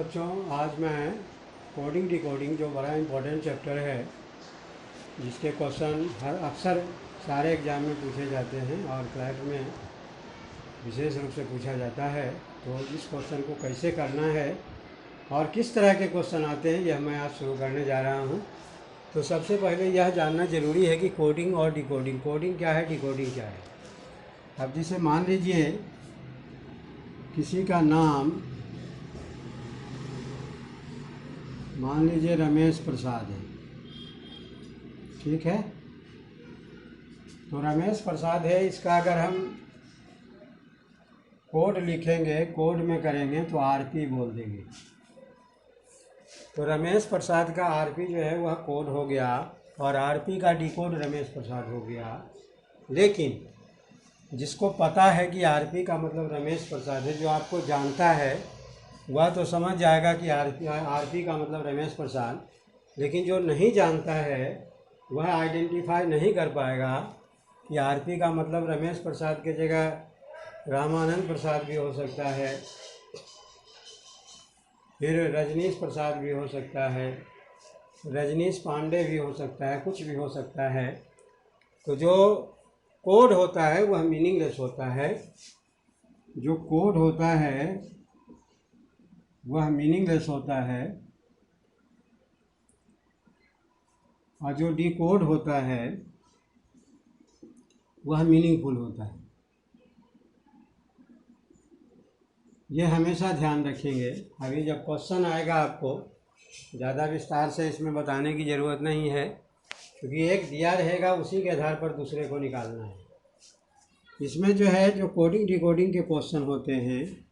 बच्चों, आज मैं कोडिंग डिकोडिंग जो बड़ा इम्पोर्टेंट चैप्टर है जिसके क्वेश्चन हर अक्सर सारे एग्ज़ाम में पूछे जाते हैं और क्लास में विशेष रूप से पूछा जाता है, तो इस क्वेश्चन को कैसे करना है और किस तरह के क्वेश्चन आते हैं यह मैं आज शुरू करने जा रहा हूँ। तो सबसे पहले यह जानना ज़रूरी है कि कोडिंग और डिकोडिंग, कोडिंग क्या है, डिकोडिंग क्या है। अब जैसे मान लीजिए किसी का नाम मान लीजिए रमेश प्रसाद है, ठीक है। तो रमेश प्रसाद है, इसका अगर हम कोड लिखेंगे, कोड में करेंगे तो आरपी बोल देंगे। तो रमेश प्रसाद का आरपी जो है वह कोड हो गया और आरपी का डिकोड रमेश प्रसाद हो गया। लेकिन जिसको पता है कि आरपी का मतलब रमेश प्रसाद है, जो आपको जानता है वह तो समझ जाएगा कि आरपी का मतलब रमेश प्रसाद, लेकिन जो नहीं जानता है वह आइडेंटिफाई नहीं कर पाएगा कि आरपी का मतलब रमेश प्रसाद की जगह रामानंद प्रसाद भी हो सकता है, फिर रजनीश प्रसाद भी हो सकता है, रजनीश पांडे भी हो सकता है, कुछ भी हो सकता है। तो जो कोड होता है वह मीनिंगलेस होता है, जो कोड होता है वह मीनिंगलेस होता है और जो डिकोड होता है वह मीनिंगफुल होता है। ये हमेशा ध्यान रखेंगे। अभी जब क्वेश्चन आएगा आपको ज़्यादा विस्तार से इसमें बताने की ज़रूरत नहीं है, क्योंकि एक दिया रहेगा उसी के आधार पर दूसरे को निकालना है। इसमें जो है जो कोडिंग डिकोडिंग के क्वेश्चन होते हैं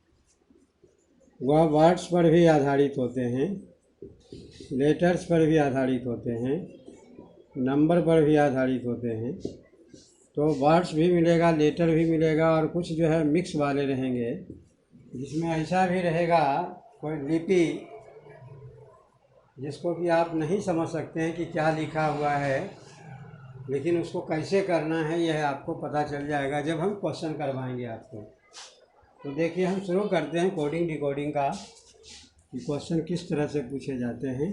वह वर्ड्स पर भी आधारित होते हैं, लेटर्स पर भी आधारित होते हैं, नंबर पर भी आधारित होते हैं। तो वर्ड्स भी मिलेगा, लेटर भी मिलेगा और कुछ जो है मिक्स वाले रहेंगे, जिसमें ऐसा भी रहेगा कोई लिपि जिसको कि आप नहीं समझ सकते हैं कि क्या लिखा हुआ है, लेकिन उसको कैसे करना है यह आपको पता चल जाएगा जब हम क्वेश्चन करवाएंगे आपको। तो देखिए, हम शुरू करते हैं कोडिंग डिकोडिंग का कि क्वेश्चन किस तरह से पूछे जाते हैं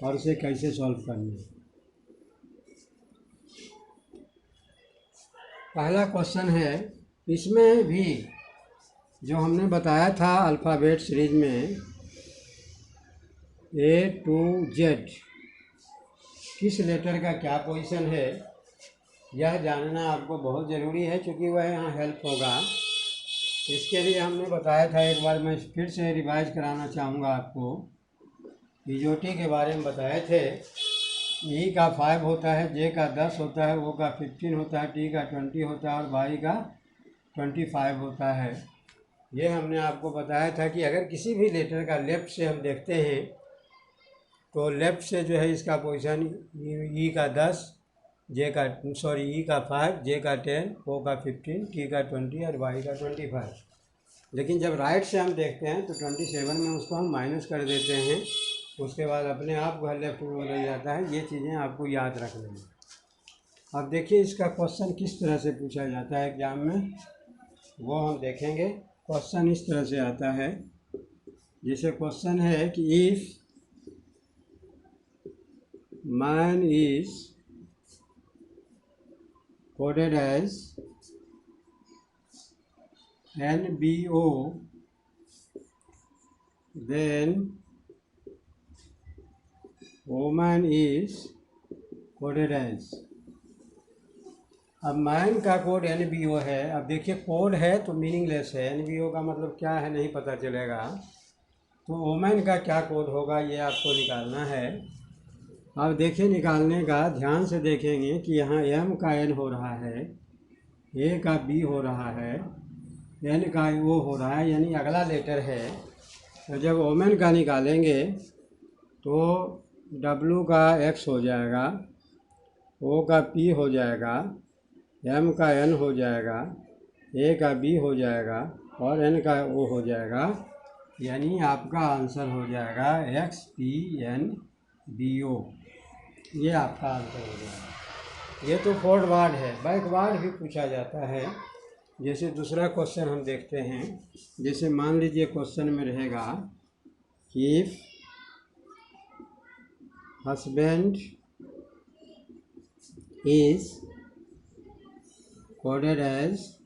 और उसे कैसे सॉल्व करना है। पहला क्वेश्चन है, इसमें भी जो हमने बताया था अल्फ़ाबेट सीरीज में A to Z किस लेटर का क्या पोजीशन है यह जानना आपको बहुत ज़रूरी है, क्योंकि वह यहाँ हेल्प होगा। इसके लिए हमने बताया था, एक बार मैं फिर से रिवाइज कराना चाहूँगा आपको। पीओटी के बारे में बताए थे। ई का 5 होता है, जे का 10 होता है, ओ का 15 होता है, टी का 20 होता है और वाई का 25 होता है। ये हमने आपको बताया था कि अगर किसी भी लेटर का लेफ़्ट से हम देखते हैं तो लेफ़्ट से जो है इसका पोजीशन ई का 10, ई का 5, जे का 10, ओ का 15, टी का 20 और वाई का 25। लेकिन जब राइट से हम देखते हैं तो 27 में उसको हम माइनस कर देते हैं, उसके बाद अपने आप वह लेफ्ट में बदल जाता है। ये चीज़ें आपको याद रखनी है। अब देखिए इसका क्वेश्चन किस तरह से पूछा जाता है एग्जाम में, वो हम देखेंगे। क्वेश्चन इस तरह से आता है, जैसे क्वेश्चन है कि if man is coded as NBO, then woman is coded as. अब मैन का कोड NBO है। अब देखिए कोड है तो मीनिंगलेस है, NBO का मतलब क्या है नहीं पता चलेगा। तो वोमेन का क्या कोड होगा ये आपको निकालना है। अब देखिए निकालने का ध्यान से देखेंगे कि यहाँ M का N हो रहा है, A का B हो रहा है, N का O हो रहा है, यानी अगला लेटर है। तो जब वोमेन का निकालेंगे तो W का X हो जाएगा, O का P हो जाएगा, M का N हो जाएगा, A का B हो जाएगा और N का O हो जाएगा। यानी आपका आंसर हो जाएगा XPNBO। ये आपका आंसर हो जाएगा। ये तो फॉरवर्ड है। बैकवर्ड भी पूछा जाता है। जैसे दूसरा क्वेश्चन हम देखते हैं, जैसे मान लीजिए क्वेश्चन में रहेगा if husband is coded as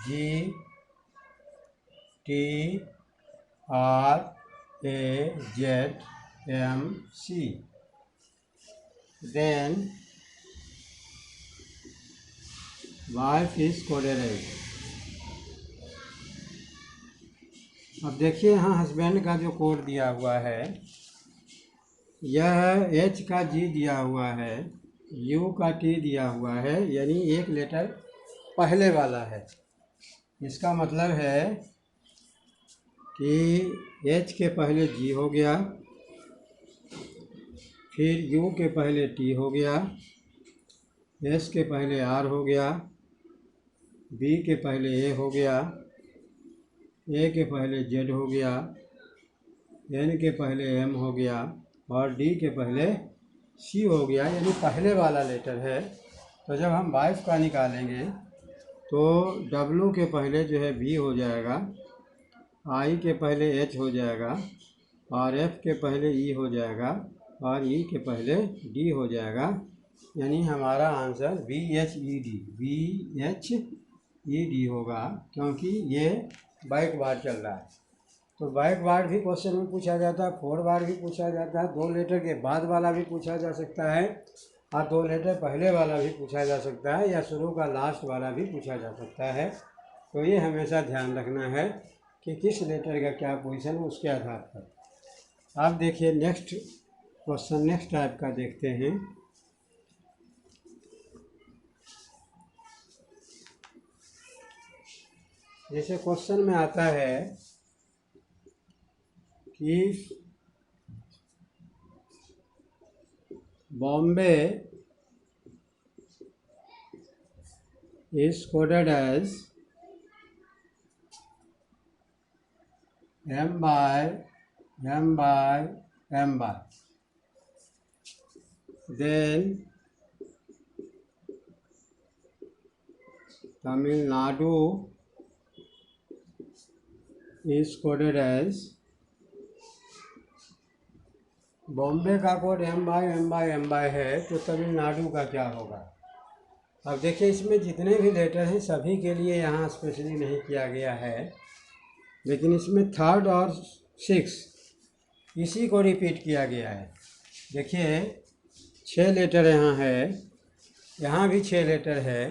G T R A Z M C, then wife is coded as। अब देखिए यहाँ हस्बैंड का जो कोड दिया हुआ है, यह H का G दिया हुआ है, U का T दिया हुआ है, यानी एक लेटर पहले वाला है। इसका मतलब है कि H के पहले G हो गया, फिर U के पहले T हो गया, S के पहले R हो गया, B के पहले A हो गया, A के पहले Z हो गया, N के पहले M हो गया और D के पहले C हो गया, यानी पहले वाला लेटर है। तो जब हम वाइफ का निकालेंगे तो W के पहले जो है B हो जाएगा, I के पहले H हो जाएगा और F के पहले E हो जाएगा और E के पहले D हो जाएगा, यानी हमारा आंसर BHED होगा, क्योंकि ये बैकवर्ड चल रहा है। तो बैकवर्ड भी क्वेश्चन में पूछा जाता है, फॉरवर्ड भी पूछा जाता है, 2 लेटर के बाद वाला भी पूछा जा सकता है और 2 लेटर पहले वाला भी पूछा जा सकता है, या शुरू का लास्ट वाला भी पूछा जा सकता है। तो ये हमेशा ध्यान रखना है कि किस लेटर का क्या पोजीशन है, उसके आधार पर। आप देखिए नेक्स्ट क्वेश्चन, नेक्स्ट टाइप का देखते हैं। जैसे क्वेश्चन में आता है कि Bombay is coded as M by M by M by, then Tamil Nadu is coded as, Bombay का code M by M by M by है, तो तमिलनाडु का क्या होगा। अब देखिए इसमें जितने भी लेटर हैं सभी के लिए यहाँ स्पेशली नहीं किया गया है, लेकिन इसमें 3rd और 6 इसी को रिपीट किया गया है। देखिए 6 लेटर यहाँ है, यहाँ भी 6 लेटर है,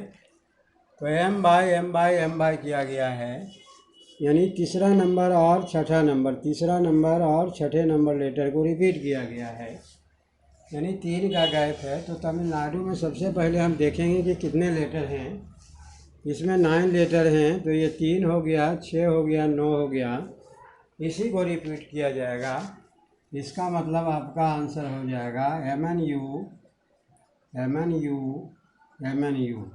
तो M by M by M by किया गया है, यानी तीसरा नंबर और छठा नंबर, तीसरा नंबर और छठे नंबर लेटर को रिपीट किया गया है, यानी 3 का गैप है। तो तमिलनाडु में सबसे पहले हम देखेंगे कि कितने लेटर हैं। इसमें 9 लेटर हैं, तो ये 3 हो गया, 6 हो गया, 9 हो गया, इसी को रिपीट किया जाएगा। इसका मतलब आपका आंसर हो जाएगा MNU MNU MNU।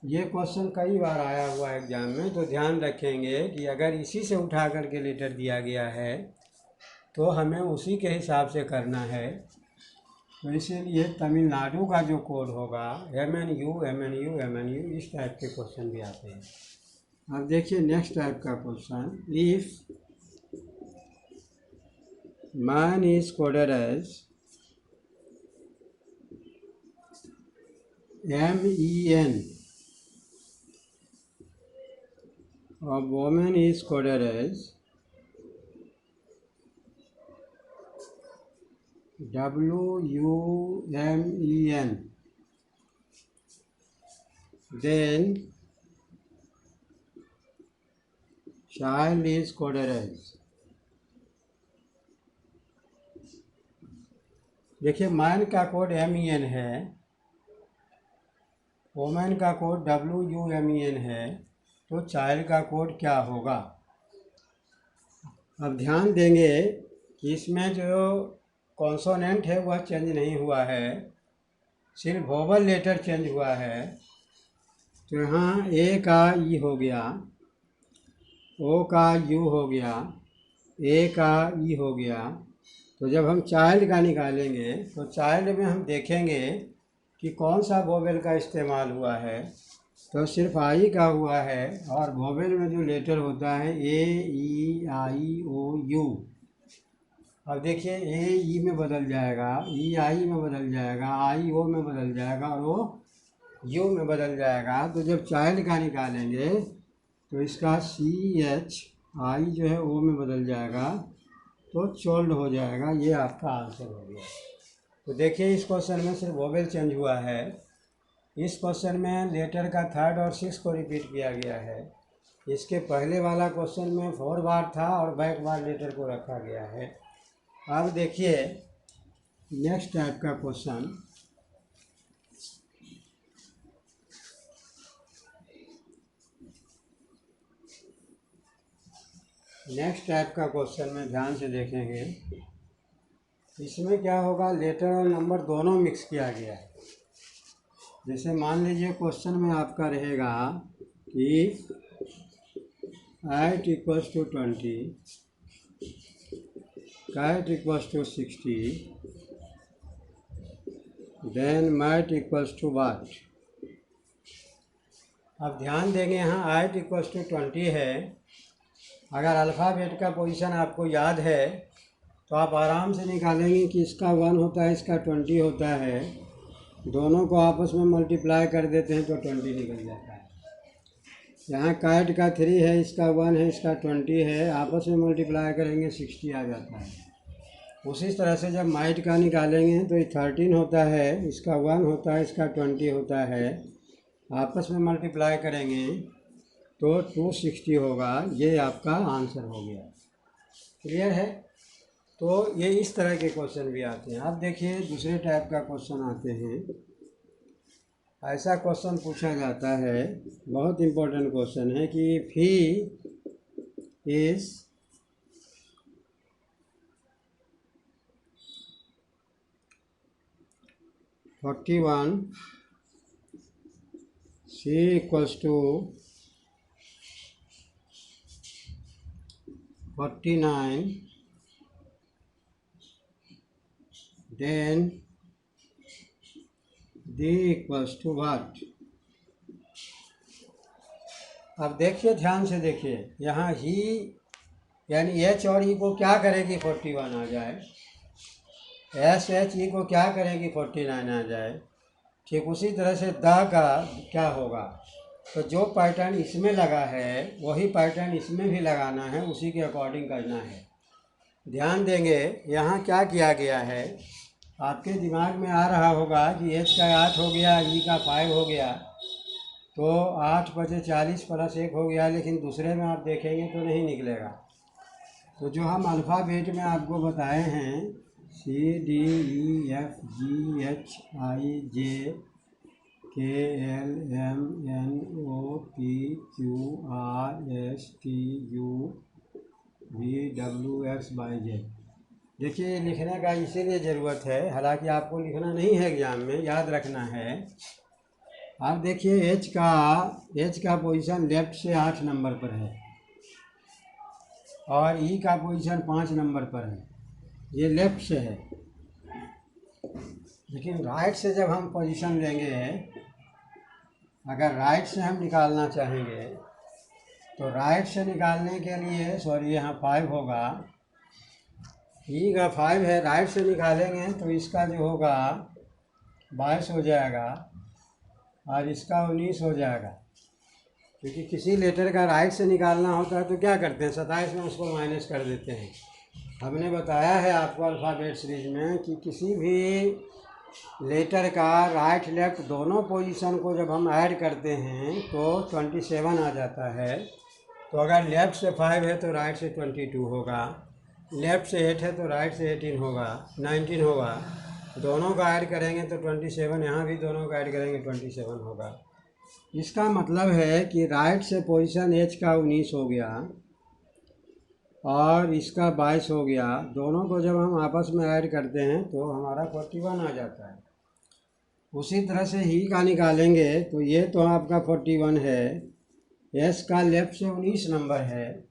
ये क्वेश्चन कई बार आया हुआ है एग्जाम में, तो ध्यान रखेंगे कि अगर इसी से उठा करके लेटर दिया गया है तो हमें उसी के हिसाब से करना है। तो इसीलिए तमिलनाडु का जो कोड होगा MNU MNU MNU, इस टाइप के क्वेश्चन भी आते हैं। अब देखिए नेक्स्ट टाइप का question, if man is coded as MEN or woman is coded as WUMEN, then child is coded as, देखिए मैन का कोड MEN है, वोमेन का कोड WUMEN है, तो चाइल्ड का कोड क्या होगा। अब ध्यान देंगे कि इसमें जो कॉन्सोनेंट है वह चेंज नहीं हुआ है, सिर्फ वोवल लेटर चेंज हुआ है। तो यहाँ A का E हो गया, O का U हो गया, A का E हो गया। तो जब हम चाइल्ड का निकालेंगे तो चाइल्ड में हम देखेंगे कि कौन सा वोवेल का इस्तेमाल हुआ है। तो सिर्फ आई का हुआ है, और वोवेल में जो लेटर होता है ए ई आई ओ यू, अब देखिए ए ई में बदल जाएगा, ई आई में बदल जाएगा, आई ओ में बदल जाएगा, और ओ यू में बदल जाएगा। तो जब चाइल्ड का निकालेंगे तो इसका सी एच आई जो है ओ में बदल जाएगा, तो चोल्ड हो जाएगा। ये आपका आंसर हो गया। तो देखिए इस क्वेश्चन में सिर्फ वोवेल चेंज हुआ है। इस क्वेश्चन में लेटर का थर्ड और सिक्स को रिपीट किया गया है। इसके पहले वाला क्वेश्चन में 4 बार था और बैक बार लेटर को रखा गया है। अब देखिए नेक्स्ट टाइप का क्वेश्चन, नेक्स्ट टाइप का क्वेश्चन में ध्यान से देखेंगे। इसमें क्या होगा, लेटर और नंबर दोनों मिक्स किया गया है। जैसे मान लीजिए क्वेश्चन में आपका रहेगा कि 8 = 20, cat = 60, then mat = what। अब ध्यान देंगे यहाँ 8 = 20 है। अगर अल्फ़ाबेट का पोजीशन आपको याद है तो आप आराम से निकालेंगे कि इसका 1 होता है, इसका 20 होता है। दोनों को आपस में मल्टीप्लाई कर देते हैं तो 20 निकल जाता है। यहाँ कैट का 3 है, इसका 1 है, इसका 20 है, आपस में मल्टीप्लाई करेंगे 60 आ जाता है। उसी तरह से जब माइट का निकालेंगे तो ये 13 होता है, इसका 1 होता है, इसका 20 होता है, आपस में मल्टीप्लाई करेंगे तो 260 होगा। ये आपका आंसर हो गया। क्लियर है। तो ये इस तरह के क्वेश्चन भी आते हैं। अब देखिए दूसरे टाइप का क्वेश्चन आते हैं। ऐसा क्वेश्चन पूछा जाता है, बहुत इम्पोर्टेंट क्वेश्चन है कि फी is $41, C = 49, then D = what। अब देखिए ध्यान से देखिए, यहाँ ही यानी एच और ई को क्या करेगी 41 आ जाए, एस एच ई को क्या करेगी 49 आ जाए। ठीक उसी तरह से द का क्या होगा, तो जो पैटर्न इसमें लगा है वही पैटर्न इसमें भी लगाना है, उसी के अकॉर्डिंग करना है। ध्यान देंगे यहाँ क्या किया गया है, आपके दिमाग में आ रहा होगा कि एच का 8 हो गया, ई का 5 हो गया, तो 8 × 40 + 1 हो गया। लेकिन दूसरे में आप देखेंगे तो नहीं निकलेगा। तो जो हम अल्फ़ाबेट में आपको बताए हैं CDEFGHIJKLMNOPQRSTUVWXYZ, देखिए ये लिखने का इसीलिए ज़रूरत है, हालांकि आपको लिखना नहीं है एग्ज़ाम में, याद रखना है। आप देखिए एच का पोजीशन लेफ्ट से 8 नंबर पर है और ई का पोजीशन 5 नंबर पर है। ये लेफ्ट से है, लेकिन राइट से जब हम पोजीशन लेंगे, अगर राइट से हम निकालना चाहेंगे तो राइट से निकालने के लिए सॉरी यहाँ 5 होगा, ई का 5 है, राइट से निकालेंगे तो इसका जो होगा 22 हो जाएगा और इसका 19 हो जाएगा। क्योंकि किसी लेटर का राइट से निकालना होता है तो क्या करते हैं, 27 में उसको माइनस कर देते हैं। हमने बताया है आपको अल्फ़ाबेट सीरीज में कि किसी भी लेटर का राइट लेफ्ट दोनों पोजीशन को जब हम ऐड करते हैं तो 27 आ जाता है। तो अगर लेफ़्ट से 5 है तो राइट से 22 होगा, लेफ़्ट से 8 है तो राइट से 18 होगा, 19 होगा। दोनों का ऐड करेंगे तो 27, यहाँ भी दोनों का ऐड करेंगे 27 होगा। इसका मतलब है कि राइट से पोजीशन एच का 19 हो गया और इसका 22 हो गया। दोनों को जब हम आपस में ऐड करते हैं तो हमारा 41 आ जाता है। उसी तरह से ही का निकालेंगे तो ये तो आपका 41 है, एस का लेफ़्ट से 19 नंबर है,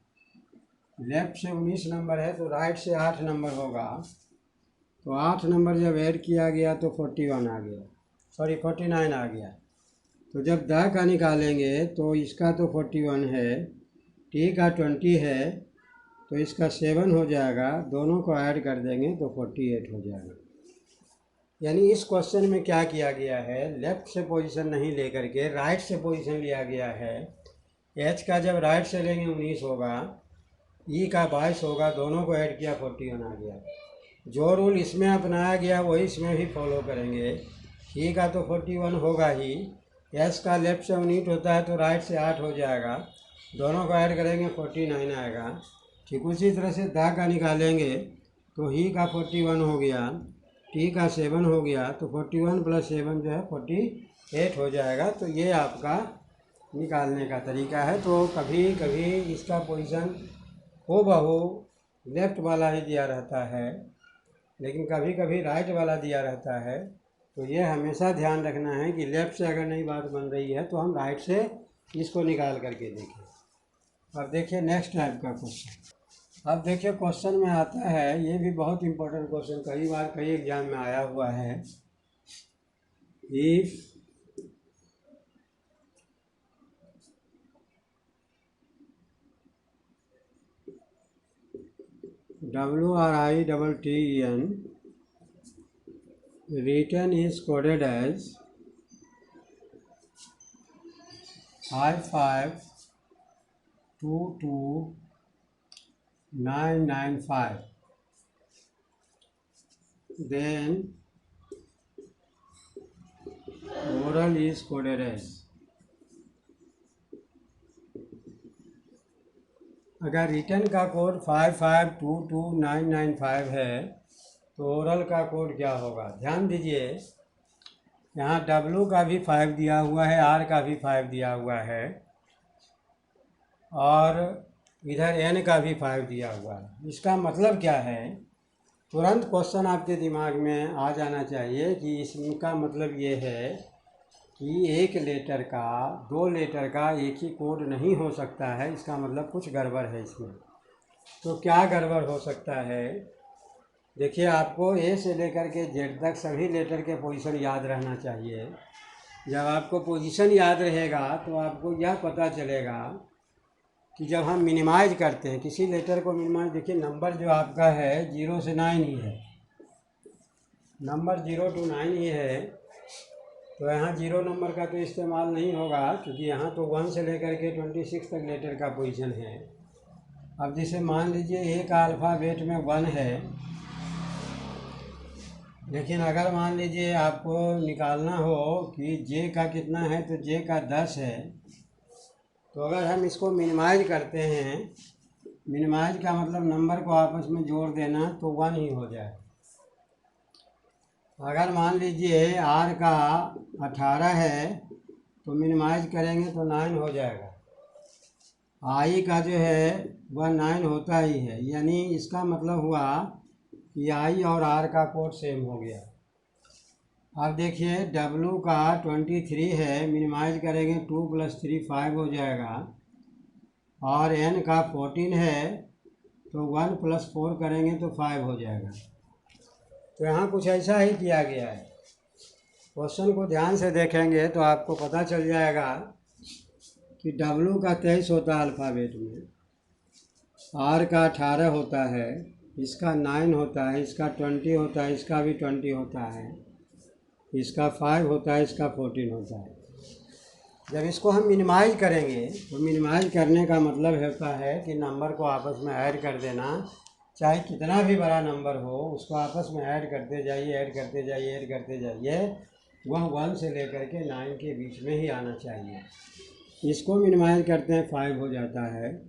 लेफ़्ट से 19 नंबर है तो राइट से 8 नंबर होगा। तो 8 नंबर जब ऐड किया गया तो 41 आ गया, सॉरी 49 आ गया। तो जब द का निकालेंगे तो इसका तो 41 है, टी का 20 है, तो इसका 7 हो जाएगा, दोनों को ऐड कर देंगे तो 48 हो जाएगा। यानी इस क्वेश्चन में क्या किया गया है, लेफ़्ट से पोजीशन नहीं लेकर के राइट से पोजीशन लिया गया है। एच का जब राइट से लेंगे 19 होगा, ई का 22 होगा, दोनों को ऐड किया 41 आ गया। जो रूल इसमें अपनाया गया वही इसमें भी फॉलो करेंगे। ई का तो 41 होगा ही, एस का लेफ़्ट से 19 होता है तो राइट से 8 हो जाएगा, दोनों को ऐड करेंगे 49 आएगा। ठीक उसी तरह से द का निकालेंगे तो ही का 41 हो गया, टी का 7 हो गया, तो 41 + 7 जो है 48 हो जाएगा। तो ये आपका निकालने का तरीका है। तो कभी कभी इसका पोजीशन हो बहू लेफ़्ट वाला ही दिया रहता है, लेकिन कभी कभी राइट वाला दिया रहता है। तो ये हमेशा ध्यान रखना है कि लेफ़्ट से अगर नहीं बात बन रही है तो हम राइट से इसको निकाल करके देखें। अब देखिए नेक्स्ट टाइप का क्वेश्चन। अब देखिए क्वेश्चन में आता है, ये भी बहुत इंपॉर्टेंट क्वेश्चन, कई बार कई एग्जाम में आया हुआ है। If WRITTEN written is coded as 5522995, then oral is coded as, अगर रिटर्न का कोड 5522995 है तो ओरल का कोड क्या होगा। ध्यान दीजिए, यहाँ W का भी 5 दिया हुआ है, R का भी 5 दिया हुआ है, और इधर N का भी 5 दिया हुआ है। इसका मतलब क्या है, तुरंत क्वेश्चन आपके दिमाग में आ जाना चाहिए कि इसका मतलब ये है कि एक लेटर का, दो लेटर का एक ही कोड नहीं हो सकता है। इसका मतलब कुछ गड़बड़ है इसमें। तो क्या गड़बड़ हो सकता है, देखिए आपको ए से लेकर के जेड तक सभी लेटर के पोजीशन याद रहना चाहिए। जब आपको पोजीशन याद रहेगा तो आपको यह पता चलेगा कि जब हम मिनिमाइज करते हैं किसी लेटर को, मिनिमाइज देखिए नंबर जो आपका है 0 से 9 ही है, नंबर 0 to 9 ही है, तो यहाँ 0 नंबर का तो इस्तेमाल नहीं होगा क्योंकि यहाँ तो 1 से लेकर के 26 तक लेटर का पोजीशन है। अब जैसे मान लीजिए ए का अल्फ़ाबेट में 1 है, लेकिन अगर मान लीजिए आपको निकालना हो कि जे का कितना है तो जे का 10 है, तो अगर हम इसको मिनिमाइज करते हैं, मिनिमाइज का मतलब नंबर को आपस में जोड़ देना, तो 1 ही हो जाए। अगर मान लीजिए आर का 18 है तो मिनिमाइज करेंगे तो 9 हो जाएगा। आई का जो है वह 9 होता ही है, यानी इसका मतलब हुआ कि आई और आर का कोड सेम हो गया। अब देखिए डब्लू का 23 है, मिनिमाइज करेंगे 2 + 3 5 हो जाएगा, और एन का 14 है तो 1 + 4 करेंगे तो 5 हो जाएगा। तो यहाँ कुछ ऐसा ही किया गया है। क्वेश्चन को ध्यान से देखेंगे तो आपको पता चल जाएगा कि डब्लू का 23 होता है अल्फ़ाबेट में, आर का 18 होता है, इसका 9 होता है, इसका 20 होता है, इसका भी 20 होता है, इसका 5 होता है, इसका 14 होता है। जब इसको हम मिनिमाइज करेंगे तो मिनिमाइज करने का मतलब होता है कि नंबर को आपस में ऐड कर देना, चाहे कितना भी बड़ा नंबर हो उसको आपस में ऐड करते जाइए, ऐड करते जाइए, ऐड करते जाइए, वह 1 से लेकर के 9 के बीच में ही आना चाहिए। इसको मिनिमाइज करते हैं 5 हो जाता है,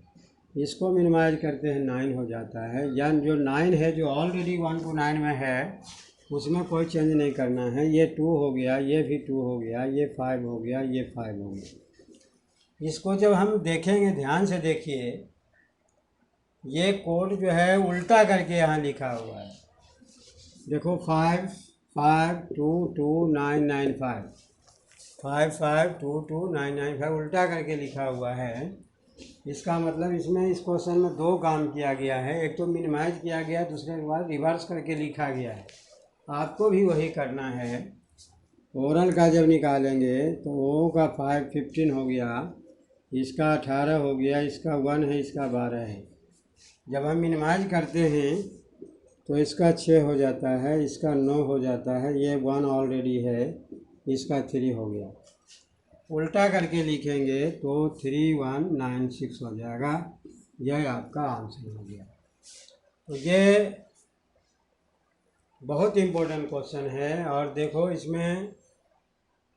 इसको मिनिमाइज करते हैं 9 हो जाता है। यानी जो 9 है जो ऑलरेडी 1 to 9 में है उसमें कोई चेंज नहीं करना है। ये 2 हो गया, ये भी 2 हो गया, ये 5 हो गया, ये 5 हो गया। इसको जब हम देखेंगे, ध्यान से देखिए, ये कोड जो है उल्टा करके यहाँ लिखा हुआ है। देखो 5522995, 5522995 उल्टा करके लिखा हुआ है। इसका मतलब इसमें इस क्वेश्चन में 2 काम किया गया है, एक तो मिनिमाइज किया गया, दूसरे के बाद रिवर्स करके लिखा गया है। आपको भी वही करना है। ओरल का जब निकालेंगे तो ओ का 15 हो गया, इसका 18 हो गया, इसका 1 है, इसका 12 है। जब हम मिनिमाइज करते हैं तो इसका 6 हो जाता है, इसका 9 हो जाता है, ये 1 ऑलरेडी है, इसका 3 हो गया। उल्टा करके लिखेंगे तो 3196 हो जाएगा। यह आपका आंसर हो गया। तो ये बहुत इम्पोर्टेंट क्वेश्चन है। और देखो इसमें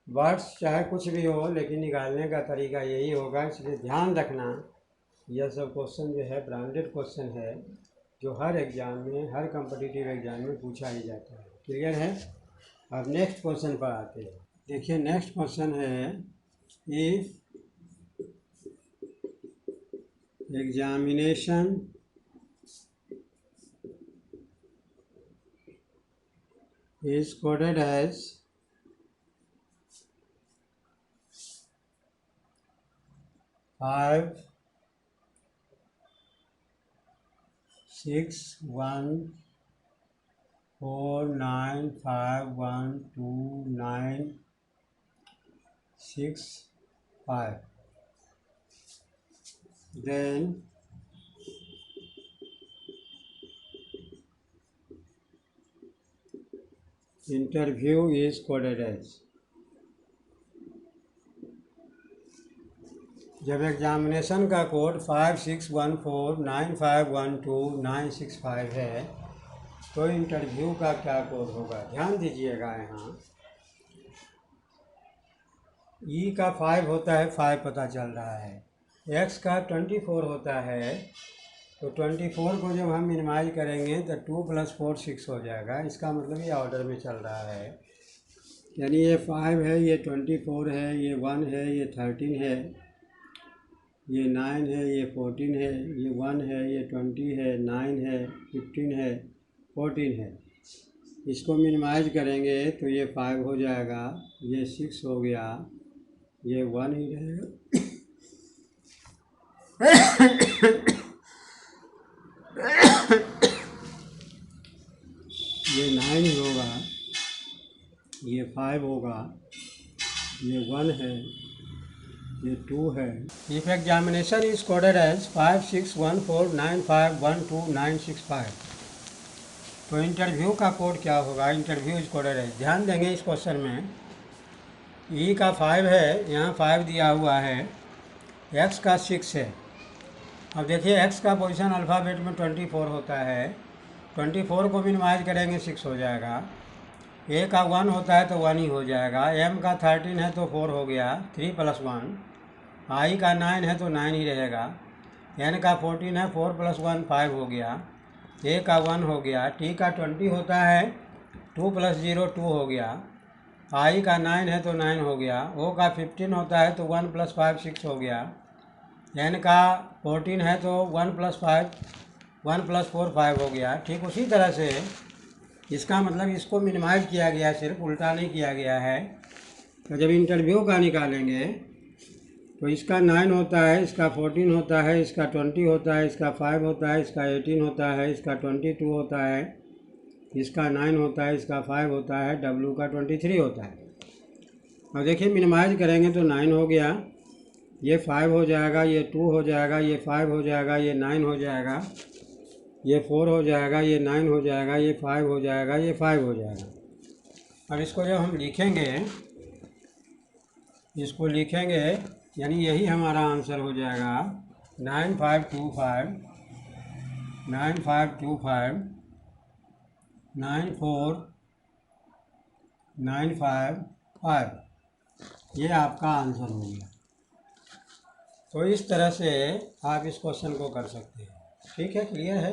वर्ड्स चाहे कुछ भी हो, लेकिन निकालने का तरीका यही होगा, इसलिए ध्यान रखना। यह सब क्वेश्चन जो है ब्रांडेड क्वेश्चन है, जो हर एग्ज़ाम में, हर कॉम्पिटिटिव एग्ज़ाम में पूछा ही जाता है। क्लियर है? अब नेक्स्ट क्वेश्चन पर आते हैं। देखिए नेक्स्ट क्वेश्चन है, if examination is coded as 5 6 1 4 9 5 1 2 9 6 5, then interview is coded as। जब एग्जामिनेशन का कोड 5614951296 है तो इंटरव्यू का क्या कोड होगा? ध्यान दीजिएगा। यहाँ ई का 5 होता है, 5 पता चल रहा है। एक्स का 24 होता है, तो 24 को जब हम मिनिमाइज करेंगे तो 2 + 4 6 हो जाएगा। इसका मतलब ये ऑर्डर में चल रहा है, यानी ये 5 है, ये 24 है, ये 1 है, ये 13 है, ये 9 है, ये 14 है, ये 1 है, ये 20 है, 9 है, 15 है, 14 है। इसको मिनिमाइज करेंगे तो ये 5 हो जाएगा, ये 6 हो गया, ये 1 ही रहेगा। ये 9 होगा, ये 5 होगा, ये 1 है, ये 2 है। If examination is coded as 5614951296 तो इंटरव्यू का कोड क्या होगा? Interview is coded as. ध्यान देंगे इस क्वेश्चन में, ई का 5 है, यहाँ 5 दिया हुआ है, एक्स का 6 है। अब देखिए एक्स का पोजीशन अल्फ़ाबेट में 24 होता है, 24 को मिनिमाइज करेंगे 6 हो जाएगा। ए का 1 होता है तो 1 ही हो जाएगा। एम का 13 है तो 4 हो गया, 3 + 1। आई का 9 है तो 9 ही रहेगा। एन का 14 है, 4 + 1 5 हो गया। ए का 1 हो गया। टी का 20 होता है, 2 + 0 2 हो गया। आई का 9 है तो 9 हो गया। ओ का 15 होता है तो 1 + 5 6 हो गया। एन का 14 है तो 1 + 5 1 + 4 5 हो गया। ठीक उसी तरह से इसका मतलब इसको मिनिमाइज किया गया, सिर्फ उल्टा नहीं किया गया है। तो जब इंटरव्यू का निकालेंगे तो इसका 9 होता है, इसका 14 होता है, इसका 20 होता है, इसका 5 होता है, इसका 18 होता है, इसका 22 होता है, इसका 9 होता है, इसका 5 होता है, डब्ल्यू का 23 होता है। और देखिए मिनिमाइज करेंगे तो 9 हो गया, ये 5 हो जाएगा, ये 2 हो जाएगा, ये 5 हो जाएगा, ये 9 हो जाएगा, ये 4 हो जाएगा, ये 9 हो जाएगा, ये 5 हो जाएगा, ये 5 हो जाएगा। अब इसको जब हम लिखेंगे, इसको लिखेंगे यानी यही हमारा आंसर हो जाएगा 9525 9525 94955। ये आपका आंसर हो गया। तो इस तरह से आप इस क्वेश्चन को कर सकते हैं। ठीक है, क्लियर है?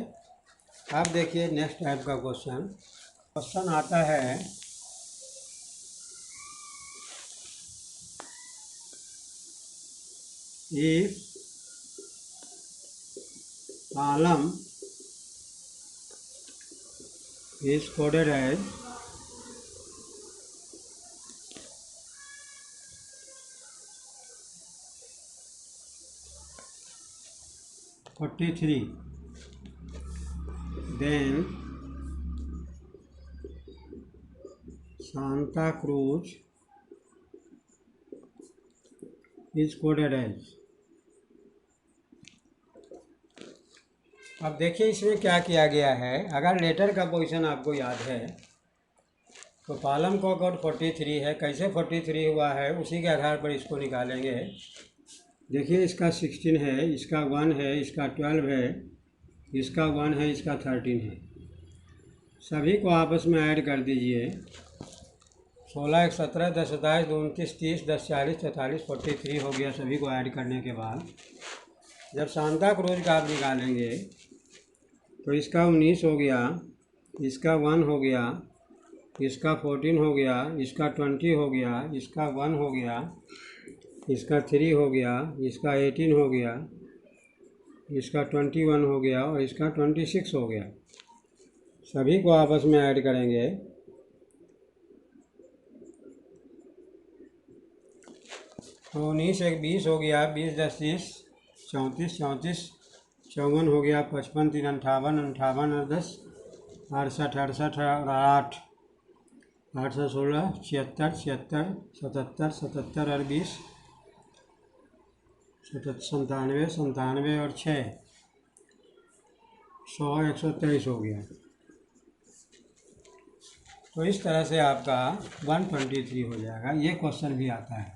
अब देखिए नेक्स्ट टाइप का क्वेश्चन आता है, if Alam is coded as 43, then Santa Cruz is coded as. अब देखिए इसमें क्या किया गया है। अगर लेटर का पोजीशन आपको याद है तो कॉलम का कोड 43 है। कैसे 43 हुआ है उसी के आधार पर इसको निकालेंगे। देखिए इसका 16 है, इसका 1 है, इसका 12 है, इसका 1 है, इसका 13 है। सभी को आपस में ऐड कर दीजिए। 16 1 17 10 27 2 29 30 10 40 44 43 हो गया। सभी को ऐड करने के बाद जब सांता क्रूज का आप निकालेंगे तो इसका 19 हो गया, इसका 1 हो गया, इसका 14 हो गया, इसका 20 हो गया, इसका 1 हो गया, इसका 3 हो गया, इसका 18 हो गया, इसका 21 हो गया और इसका 26 हो गया। सभी को आपस में ऐड करेंगे। तो 19 1 20 हो गया, 20 10 30 34 34 54 हो गया, 55 3 58 58 और 10 68 68 और 8 8 से 16 76 76 77 77 और 20 97 97 और 6 100 123 हो गया। तो इस तरह से आपका 123 हो जाएगा। ये क्वेश्चन भी आता है।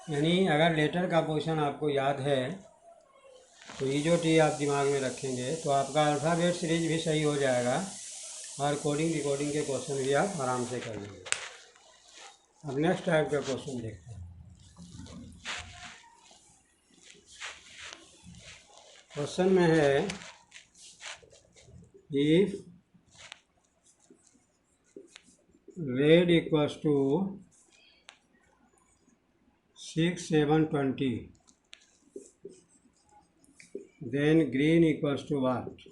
यानी अगर लेटर का पोजीशन आपको याद है तो ई जो टी आप दिमाग में रखेंगे तो आपका अल्फ़ाबेट सीरीज भी सही हो जाएगा और कोडिंग डिकोडिंग के क्वेश्चन भी आप आराम से कर लेंगे। अब नेक्स्ट टाइप का क्वेश्चन देखते हैं। क्वेश्चन में है if red equals to 6 7 20 then green equals to what?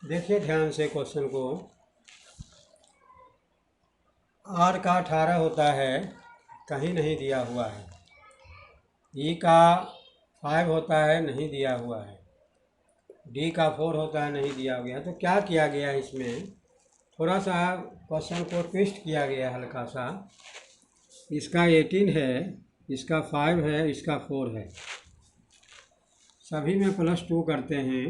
देखिए ध्यान से क्वेश्चन को। आर का 18 होता है, कहीं नहीं दिया हुआ है। ई का 5 होता है, नहीं दिया हुआ है। डी का 4 होता है, नहीं दिया गया। तो क्या किया गया है इसमें, थोड़ा सा क्वेश्चन को ट्विस्ट किया गया है हल्का सा। इसका 18 है, इसका 5 है, इसका 4 है। सभी में +2 करते हैं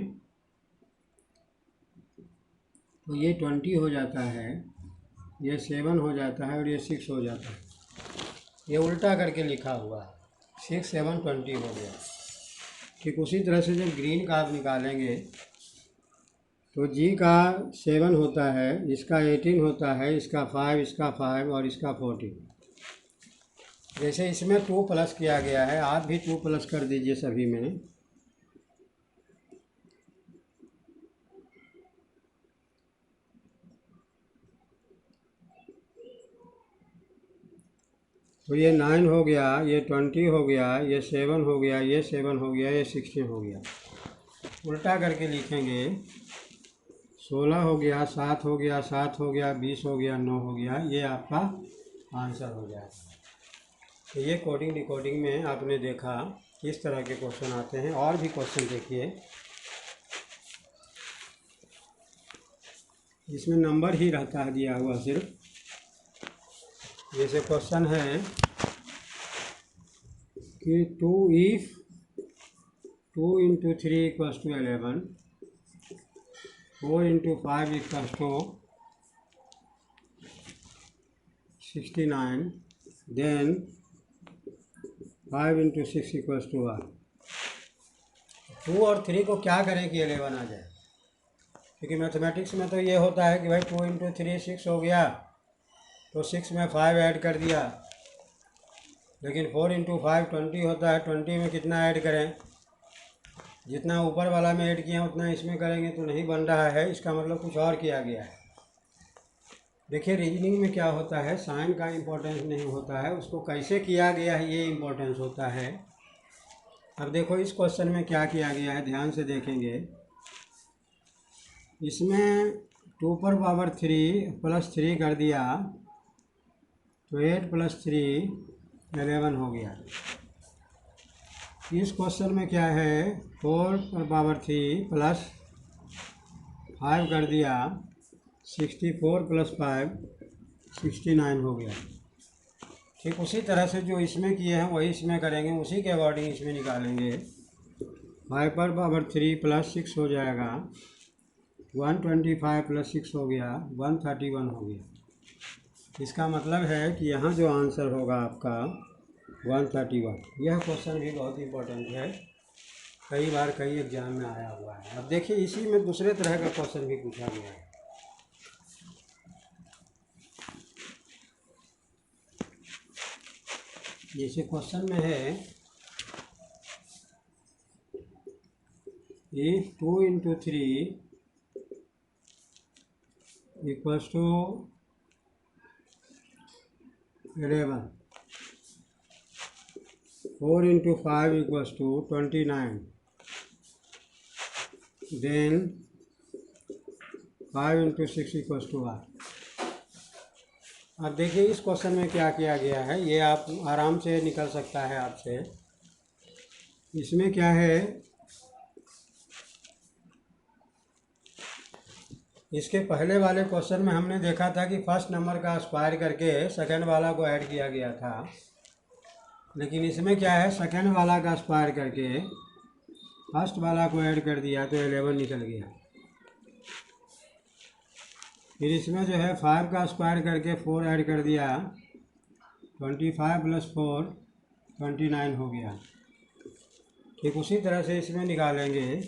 तो ये 20 हो जाता है, ये 7 हो जाता है और ये 6 हो जाता है। ये उल्टा करके लिखा हुआ है, 6 7 20 हो गया। ठीक उसी तरह से जब ग्रीन का आप निकालेंगे तो जी का 7 होता है, इसका 18 होता है, इसका 5, इसका 5 और इसका 14। जैसे इसमें 2 प्लस किया गया है, आप भी 2 प्लस कर दीजिए सभी में। तो ये 9 हो गया, ये 20 हो गया, ये 7 हो गया, ये 7 हो गया, ये 16 हो गया। उल्टा करके लिखेंगे 16 हो गया, 7 हो गया, 7 हो गया, 20 हो गया, 9 हो गया। ये आपका आंसर हो जाएगा। तो ये कोडिंग डिकोडिंग में आपने देखा किस तरह के क्वेश्चन आते हैं। और भी क्वेश्चन देखिए, इसमें नंबर ही रहता है दिया हुआ सिर्फ। जैसे क्वेश्चन है कि 2 if 2 into 3 equals to 11, 4 into 5 equals to 69, then 5 into 6 equals to 1। 2 और 3 को क्या करें कि 11 आ जाए, क्योंकि मैथमेटिक्स में तो ये होता है कि भाई 2 into 3 6 हो गया, तो 6 में 5 ऐड कर दिया। लेकिन 4 into 5 20 होता है, 20 में कितना ऐड करें, जितना ऊपर वाला में ऐड किया उतना इसमें करेंगे तो नहीं बन रहा है। इसका मतलब कुछ और किया गया है। देखिए रीजनिंग में क्या होता है, साइन का इम्पोर्टेंस नहीं होता है, उसको कैसे किया गया है ये इम्पोर्टेंस होता है। अब देखो इस क्वेश्चन में क्या किया गया है, ध्यान से देखेंगे। इसमें 2 पर पावर 3 + 3 कर दिया तो 8 + 3 11 हो गया। इस क्वेश्चन में क्या है, 4 पर पावर 3 + 5 कर दिया, 64 + 5 69 हो गया। ठीक उसी तरह से जो इसमें किए हैं वही इसमें करेंगे, उसी के अकॉर्डिंग इसमें निकालेंगे। 5/3 + 6 हो जाएगा 125 + 6 हो गया 131 हो गया। इसका मतलब है कि यहाँ जो आंसर होगा आपका 131। यह क्वेश्चन भी बहुत इंपॉर्टेंट है, कई बार कई एग्जाम में आया हुआ है। अब देखिए इसी में दूसरे तरह का क्वेश्चन भी पूछा गया है। जैसे क्वेश्चन में है if 2 × 3 = 11, 4 × 5 = 29, then 5 × 6 = 8। अब देखिए इस क्वेश्चन में क्या किया गया है, ये आप आराम से निकल सकता है आपसे। इसमें क्या है, इसके पहले वाले क्वेश्चन में हमने देखा था कि फर्स्ट नंबर का स्क्वायर करके सेकंड वाला को ऐड किया गया था, लेकिन इसमें क्या है, सेकंड वाला का स्क्वायर करके फर्स्ट वाला को ऐड कर दिया तो 11 निकल गया। फिर इसमें जो है 5 का स्क्वायर करके 4 ऐड कर दिया, 25 + 4 29 हो गया। ठीक उसी तरह से इसमें निकालेंगे,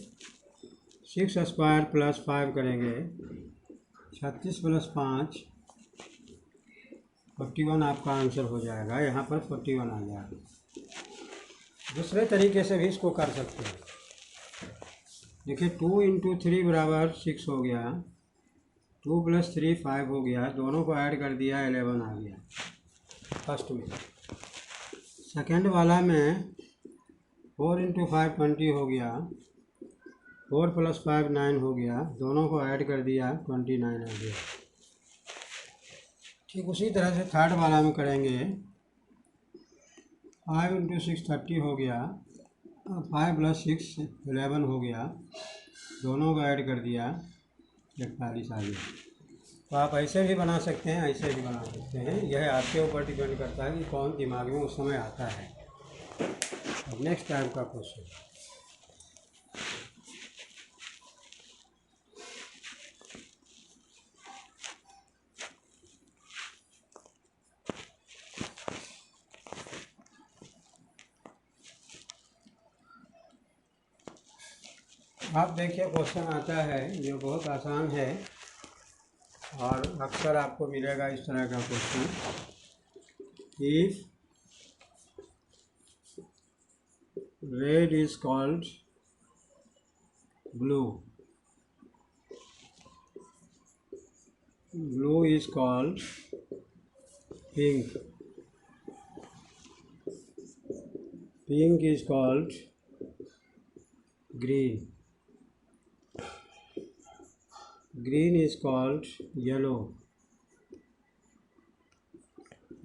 6 स्क्वायर + 5 करेंगे, 36 + 5 41 आपका आंसर हो जाएगा। यहाँ पर 41 आ जाएगा। दूसरे तरीके से भी इसको कर सकते हैं। देखिए 2 × 3 = 6 हो गया, 2 + 3 5 हो गया, दोनों को ऐड कर दिया 11 आ गया फर्स्ट में। सेकंड वाला में 4 × 5 20 हो गया, 4 + 5 9 हो गया, दोनों को ऐड कर दिया 29 आ गया। ठीक उसी तरह से थर्ड वाला में करेंगे, 5 × 6 30 हो गया, 5 + 6 11 हो गया, दोनों को ऐड कर दिया 41 आ गया। तो आप ऐसे भी बना सकते हैं, ऐसे भी बना सकते हैं, यह आपके ऊपर डिपेंड करता है कि कौन दिमाग में उस समय आता है। अब नेक्स्ट टाइप का क्वेश्चन, आप देखिए क्वेश्चन आता है जो बहुत आसान है और अक्सर आपको मिलेगा इस तरह का question. If red is called blue, blue is called pink, pink is called green, green is called yellow,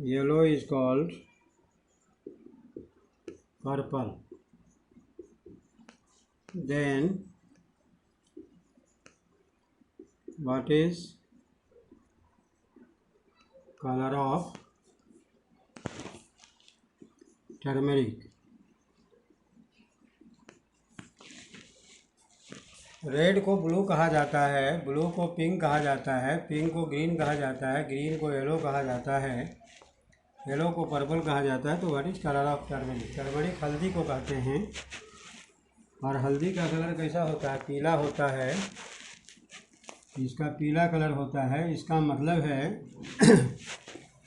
yellow is called purple, then what is color of turmeric? Red को ब्लू कहा जाता है, ब्लू को pink कहा जाता है, pink को green कहा जाता है, ग्रीन को येलो कहा जाता है, येलो को पर्पल कहा जाता है। तो what is colour of turmeric? Turmeric हल्दी को कहते हैं, और हल्दी का कलर कैसा होता है? पीला होता है। इसका पीला कलर होता है। इसका मतलब है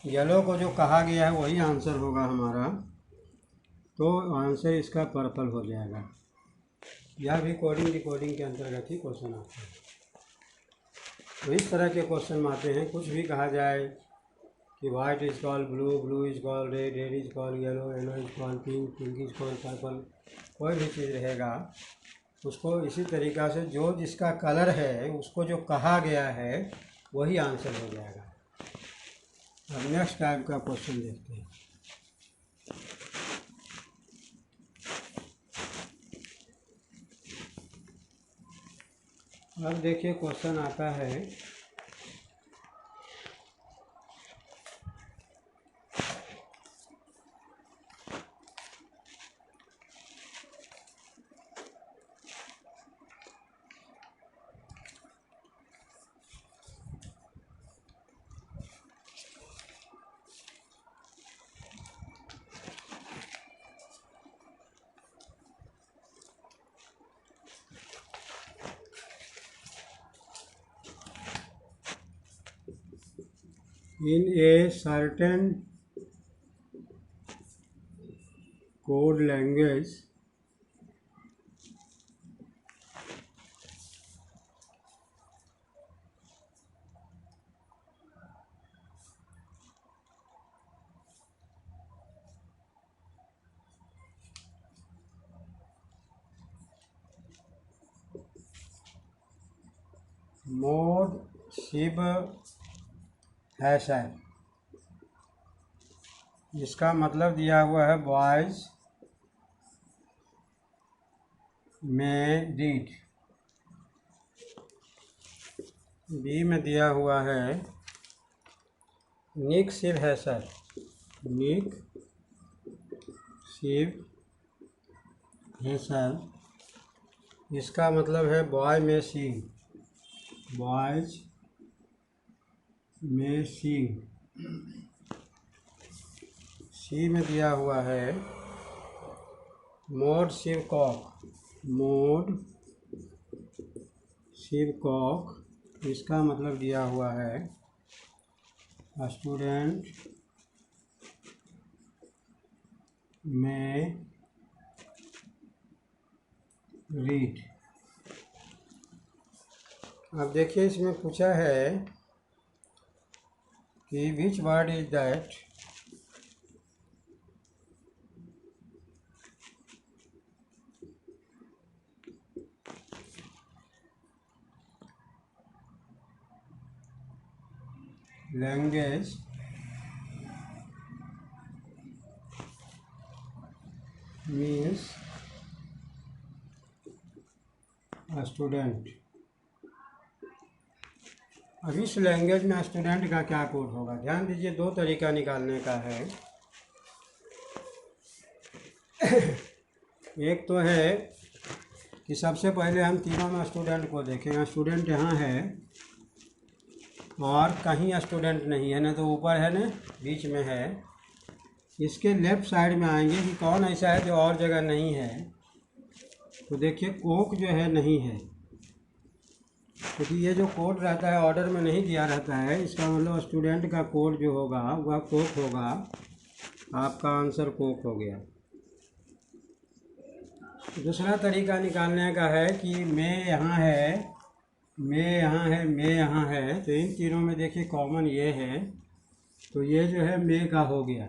येलो को जो कहा गया है वही आंसर होगा हमारा, तो आंसर इसका पर्पल हो जाएगा। यह भी कोडिंग डिकोडिंग के अंतर्गत ही क्वेश्चन आते हैं। तो इस तरह के क्वेश्चन आते हैं। कुछ भी कहा जाए कि white is called blue, blue is called red, red is called yellow, yellow is called pink, pink is called purple, कोई भी चीज़ रहेगा उसको इसी तरीक़ा से जो जिसका कलर है उसको जो कहा गया है वही आंसर हो जाएगा। अब नेक्स्ट टाइप का क्वेश्चन देखते हैं। अब देखिए क्वेश्चन आता है, in a certain code language mod sib hash है। इसका मतलब दिया हुआ है बॉयज में रीड। बी में दिया हुआ है निक सिव है सर, निक सिव है सर। इसका मतलब है बॉय में सिंग, बॉयज में सिंग। सी में दिया हुआ है मोड शिव कॉक, मोड शिव कॉक। इसका मतलब दिया हुआ है स्टूडेंट में रीड। अब देखिए इसमें पूछा है कि which word is that language means student. अब इस लैंग्वेज में स्टूडेंट का क्या कोड होगा? ध्यान दीजिए, दो तरीका निकालने का है। एक तो है कि सबसे पहले हम तीनों में स्टूडेंट को देखें। स्टूडेंट यहाँ है और कहीं स्टूडेंट नहीं है, ना तो ऊपर है ना बीच में है। इसके लेफ्ट साइड में आएंगे कि कौन ऐसा है जो और जगह नहीं है। तो देखिए कोक जो है नहीं है, क्योंकि ये जो कोड रहता है ऑर्डर में नहीं दिया रहता है। इसका मतलब स्टूडेंट का कोड जो होगा वह कोक होगा। आपका आंसर कोक हो गया। दूसरा तरीका निकालने का है कि मैं यहाँ है, मैं यहाँ है, मैं यहाँ है। तो इन तीनों में देखिए कॉमन ये है, तो ये जो है मैं का हो गया।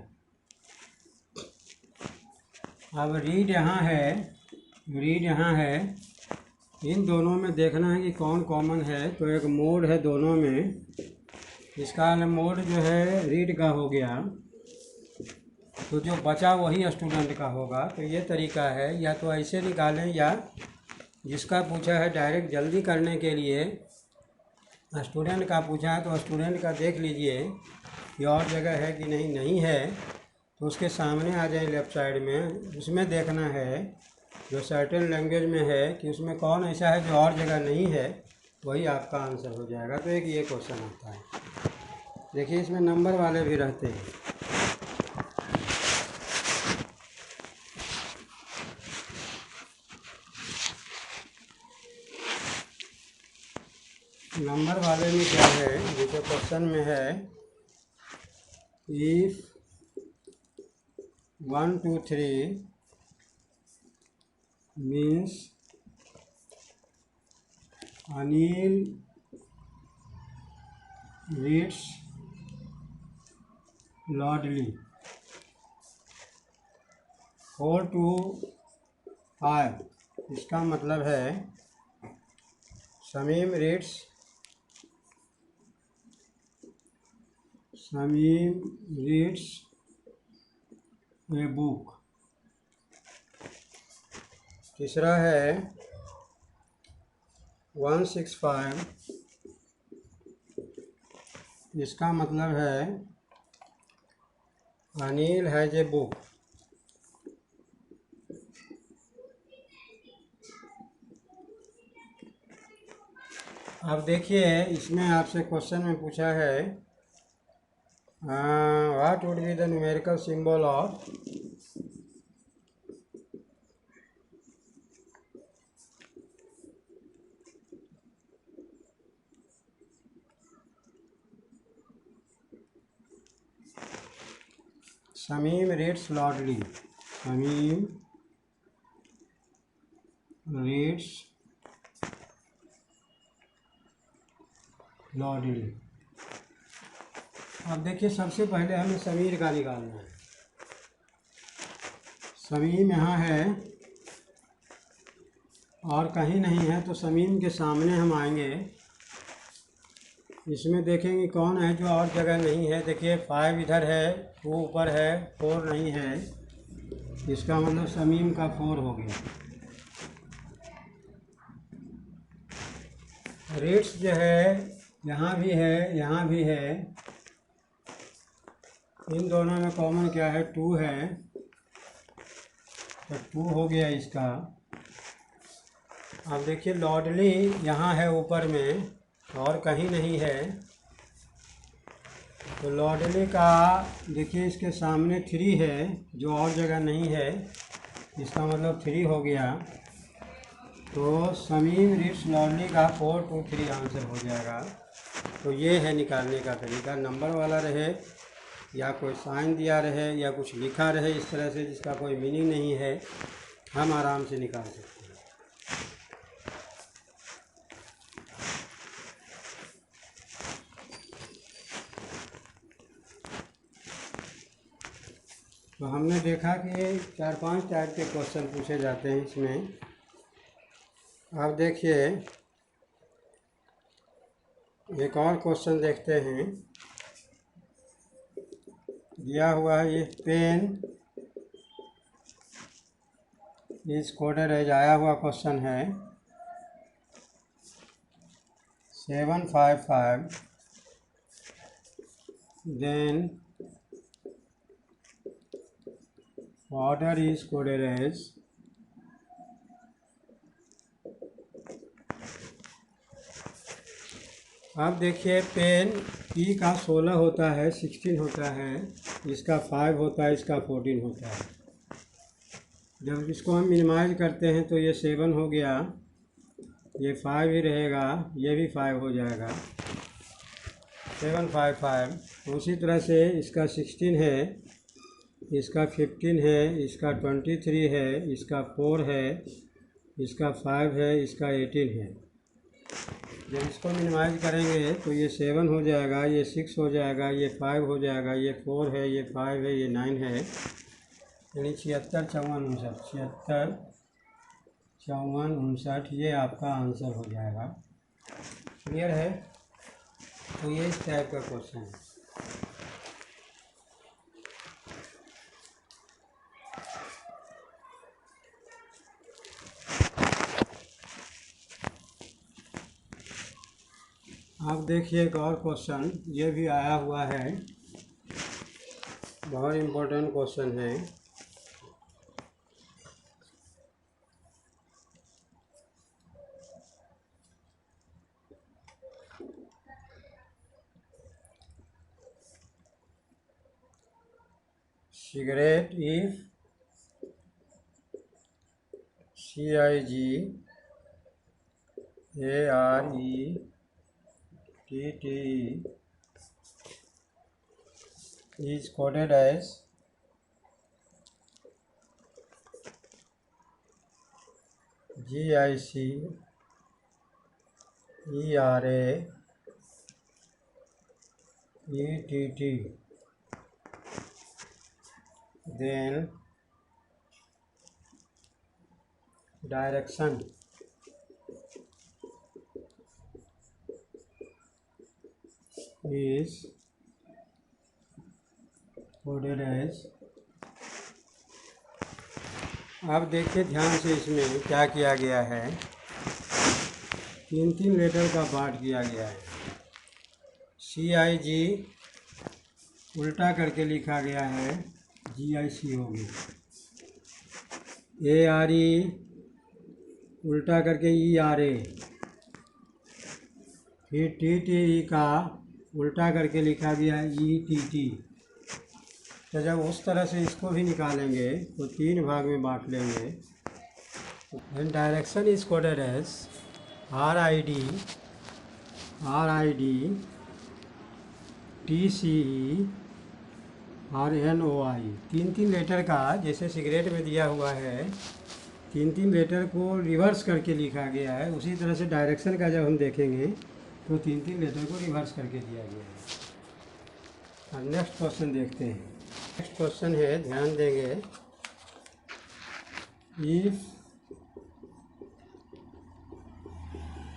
अब रीड यहाँ है, रीड यहाँ है। इन दोनों में देखना है कि कौन कॉमन है। तो एक मोड है दोनों में, इसका मोड जो है रीड का हो गया, तो जो बचा वही स्टूडेंट का होगा। तो ये तरीका है, या तो ऐसे निकालें या जिसका पूछा है डायरेक्ट जल्दी करने के लिए स्टूडेंट का पूछा है तो स्टूडेंट का देख लीजिए कि और जगह है कि नहीं। नहीं है तो उसके सामने आ जाए लेफ़्ट साइड में। उसमें देखना है जो सर्टेन लैंग्वेज में है कि उसमें कौन ऐसा है जो और जगह नहीं है, वही आपका आंसर हो जाएगा। तो एक ये क्वेश्चन आता है। देखिए इसमें नंबर वाले भी रहते हैं। नंबर वाले में क्या है, जैसे क्वेश्चन में है इफ 1 2 3 मीन्स अनिल रीड्स लॉडली। 4 2 5 इसका मतलब है शमीम रीड्स ए बुक। तीसरा है 165, इसका मतलब है अनिल हैज ए बुक। अब देखिए इसमें आपसे क्वेश्चन में पूछा है what would be the numerical symbol of Shamim reads loudly, Shamim reads loudly. अब देखिए सबसे पहले हमें समीर का निकालना है। समीम यहाँ है और कहीं नहीं है, तो समीम के सामने हम आएंगे। इसमें देखेंगे कौन है जो और जगह नहीं है। देखिए 5 इधर है, 2 ऊपर है, 4 नहीं है। इसका मतलब समीम का 4 हो गया। रीड्स जो है यहाँ भी है, यहाँ भी है। इन दोनों में कॉमन क्या है? 2 है, तो 2 हो गया इसका। अब देखिए लाउडली यहाँ है ऊपर में और कहीं नहीं है, तो लाउडली का देखिए इसके सामने 3 है जो और जगह नहीं है। इसका मतलब 3 हो गया। तो समीम रीड्स लाउडली का 4, 2, 3 आंसर हो जाएगा। तो ये है निकालने का तरीका। नंबर वाला रहे या कोई साइन दिया रहे या कुछ लिखा रहे इस तरह से जिसका कोई मीनिंग नहीं है, हम आराम से निकाल सकते हैं। तो हमने देखा कि 4-5 टाइप के क्वेश्चन पूछे जाते हैं इसमें। अब देखिए एक और क्वेश्चन देखते हैं। दिया हुआ है ये पेन इज कोडेड एज, आया हुआ क्वेश्चन है 755, then order is coded as अब देखिए पेन पी का 16 होता है, 16 होता है, इसका 5 होता है, इसका 14 होता है। जब इसको हम मिनिमाइज करते हैं तो ये 7 हो गया, ये 5 ही रहेगा, ये भी 5 हो जाएगा, 755। उसी तरह से इसका 16 है, इसका 15 है, इसका 23 है, इसका 4 है, इसका 5 है, इसका 18 है। जब इसको मिनिमाइज करेंगे तो ये 7 हो जाएगा, ये 6 हो जाएगा, ये 5 हो जाएगा, ये 4 है, ये 5 है, ये 9 है, यानी 76, 54, 59, 76, 54, 59, ये आपका आंसर हो जाएगा। क्लियर है? तो ये इस टाइप का क्वेश्चन है। अब देखिए एक और क्वेश्चन, ये भी आया हुआ है, बहुत इम्पोर्टेंट क्वेश्चन है। Cigarette if CIGARETTE is coded as GICERAETT, then direction is coded as। अब देखिए ध्यान से, इसमें क्या किया गया है, 3 लेटर का पार्ट किया गया है। CIG उल्टा करके लिखा गया है, GIC हो गया। ARE उल्टा करके ERA, फिर TTE का उल्टा करके लिखा गया है ETT। तो जब उस तरह से इसको भी निकालेंगे तो 3 भाग में बांट लेंगे। Then direction is coded as RID TCE RNOI, 3 letter का, जैसे सिगरेट में दिया हुआ है 3 लेटर को रिवर्स करके लिखा गया है, उसी तरह से डायरेक्शन का जब हम देखेंगे तो 3 लेटर को रिवर्स करके दिया गया है। अब नेक्स्ट क्वेश्चन देखते हैं। नेक्स्ट क्वेश्चन है, ध्यान देंगे, if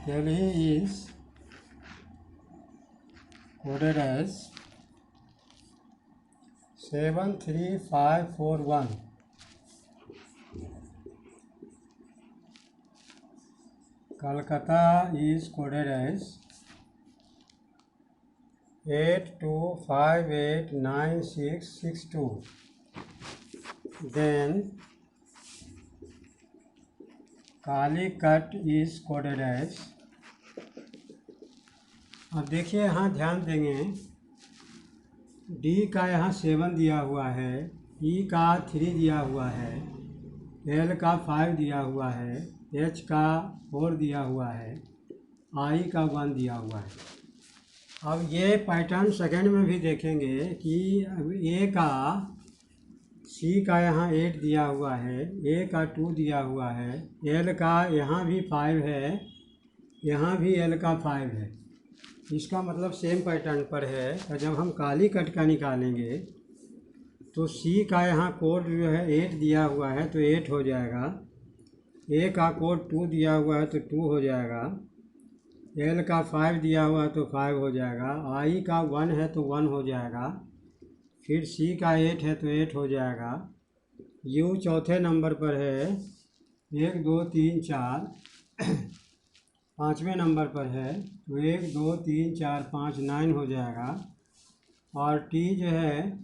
Delhi is coded as 73541, Kolkata is coded as 82589662, then Calicut is coded as, अब देखिए यहाँ ध्यान देंगे, डी का यहाँ 7 दिया हुआ है, ई का 3 दिया हुआ है, एल का 5 दिया हुआ है, एच का 4 दिया हुआ है, आई का 1 दिया हुआ है। अब ये पैटर्न सेकंड में भी देखेंगे कि अब ए का, सी का यहाँ 8 दिया हुआ है, ए का 2 दिया हुआ है, एल का यहाँ भी 5 है, यहाँ भी एल का 5 है। इसका मतलब सेम पैटर्न पर है। और जब हम काली कट का निकालेंगे तो सी का यहाँ कोड जो है 8 दिया हुआ है तो 8 हो जाएगा, ए का कोड 2 दिया हुआ है तो 2 हो जाएगा, एल का 5 दिया हुआ है तो 5 हो जाएगा, आई का 1 है तो 1 हो जाएगा, फिर सी का 8 है तो 8 हो जाएगा, यू चौथे नंबर पर है, 1 2 3 4 पाँचवें नंबर पर है तो 1 2 3 4 5 9 हो जाएगा, और टी जो है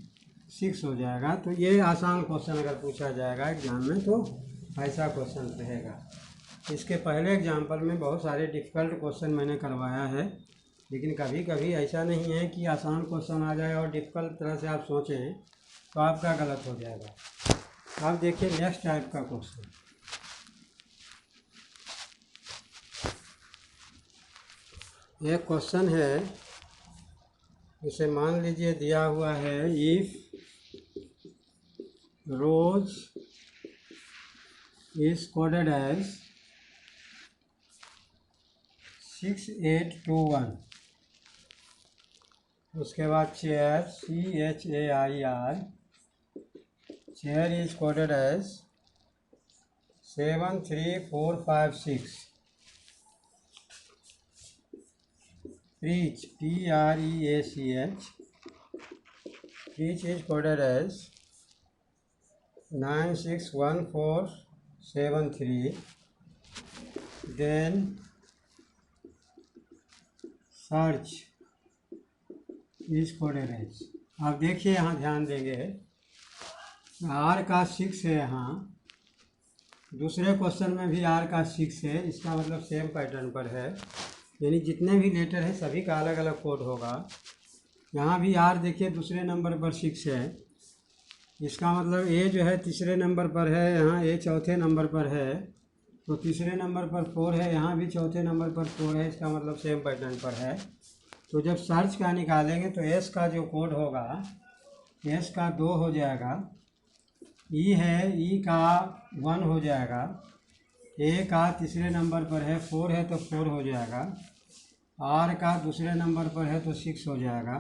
6 हो जाएगा। तो ये आसान क्वेश्चन अगर पूछा जाएगा एग्जाम में तो ऐसा क्वेश्चन रहेगा। इसके पहले एग्जाम्पल में बहुत सारे डिफ़िकल्ट क्वेश्चन मैंने करवाया है, लेकिन कभी कभी ऐसा नहीं है कि आसान क्वेश्चन आ जाए और डिफ़िकल्ट तरह से आप सोचें तो आपका गलत हो जाएगा। आप देखिए नेक्स्ट टाइप का क्वेश्चन, एक क्वेश्चन है, इसे मान लीजिए दिया हुआ है, if rose is coded as 6821, उसके बाद chair CHAIR, chair is coded as 73456, preach PREACH, preach is coded as 961473, then search is coded as, आप देखिए यहाँ ध्यान देंगे, R का 6 है, यहाँ दूसरे क्वेश्चन में भी R का 6 है, इसका मतलब सेम पैटर्न पर है, यानी जितने भी लेटर हैं सभी का अलग अलग कोड होगा। यहाँ भी R देखिए दूसरे नंबर पर 6 है, इसका मतलब ए जो है तीसरे नंबर पर है, यहाँ ए चौथे नंबर पर है, तो तीसरे नंबर पर 4 है, यहाँ भी चौथे नंबर पर 4 है, इसका मतलब सेम पैटर्न पर है। तो जब सर्च का निकालेंगे तो एस का जो कोड होगा, एस का 2 हो जाएगा, ई है, ई का 1 हो जाएगा, ए का तीसरे नंबर पर है 4 है तो 4 हो जाएगा, आर का दूसरे नंबर पर है तो 6 हो जाएगा,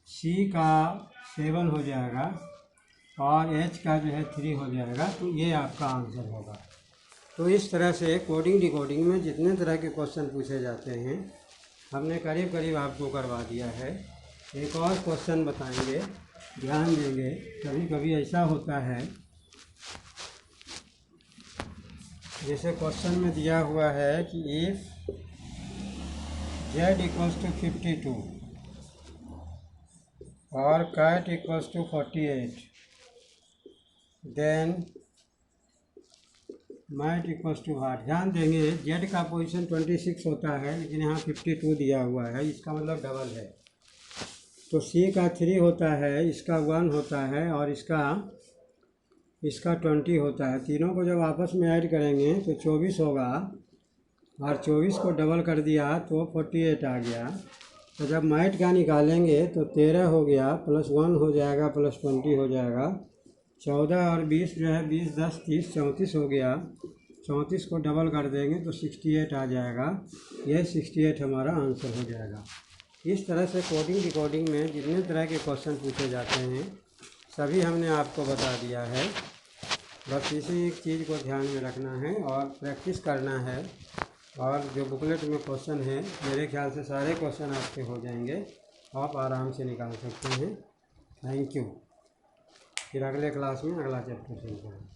सी का 7 हो जाएगा, और एच का जो है 3 हो जाएगा। तो ये आपका आंसर होगा। तो इस तरह से कोडिंग डिकोडिंग में जितने तरह के क्वेश्चन पूछे जाते हैं हमने करीब करीब आपको करवा दिया है। एक और क्वेश्चन बताएंगे, ध्यान देंगे। कभी कभी ऐसा होता है, जैसे क्वेश्चन में दिया हुआ है कि इफ़ z इक्वल्स टू 52 और cat equals to 48, then mat equals to heart. ध्यान देंगे z का पोजीशन 26 होता है, लेकिन यहाँ 52 दिया हुआ है, इसका मतलब डबल है। तो c का 3 होता है, इसका 1 होता है, और इसका 20 होता है। तीनों को जब आपस में ऐड करेंगे तो 24 होगा, और 24 को डबल कर दिया तो 48 आ गया। तो जब माइट का निकालेंगे तो 13 हो गया, +1 हो जाएगा, +20 हो जाएगा, 14 और 20 जो है 20 10 30 34 हो गया। 34 को डबल कर देंगे तो 68 आ जाएगा। यह 68 हमारा आंसर हो जाएगा। इस तरह से कोडिंग डिकोडिंग में जितने तरह के क्वेश्चन पूछे जाते हैं सभी हमने आपको बता दिया है। बस इसी एक चीज़ को ध्यान में रखना है और प्रैक्टिस करना है। और जो बुकलेट में क्वेश्चन है मेरे ख्याल से सारे क्वेश्चन आपके हो जाएंगे, आप आराम से निकाल सकते हैं। Thank you. फिर अगले क्लास में अगला चैप्टर शुरू करें।